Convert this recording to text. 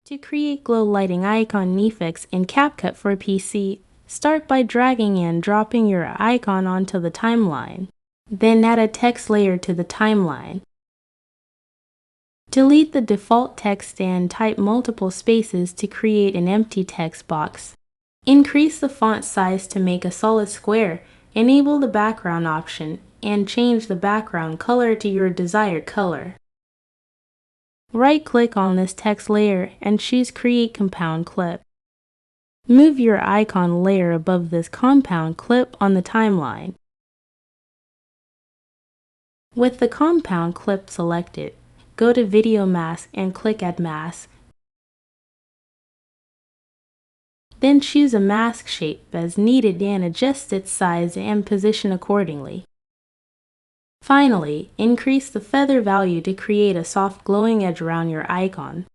To create glow lighting icon effects in CapCut for PC, start by dragging and dropping your icon onto the timeline. Then add a text layer to the timeline. Delete the default text and type multiple spaces to create an empty text box. Increase the font size to make a solid square, enable the background option, and change the background color to your desired color. Right-click on this text layer and choose Create Compound Clip. Move your icon layer above this compound clip on the timeline. With the compound clip selected, go to Video Mask and click Add Mask. Then choose a mask shape as needed and adjust its size and position accordingly. Finally, increase the feather value to create a soft glowing edge around your icon.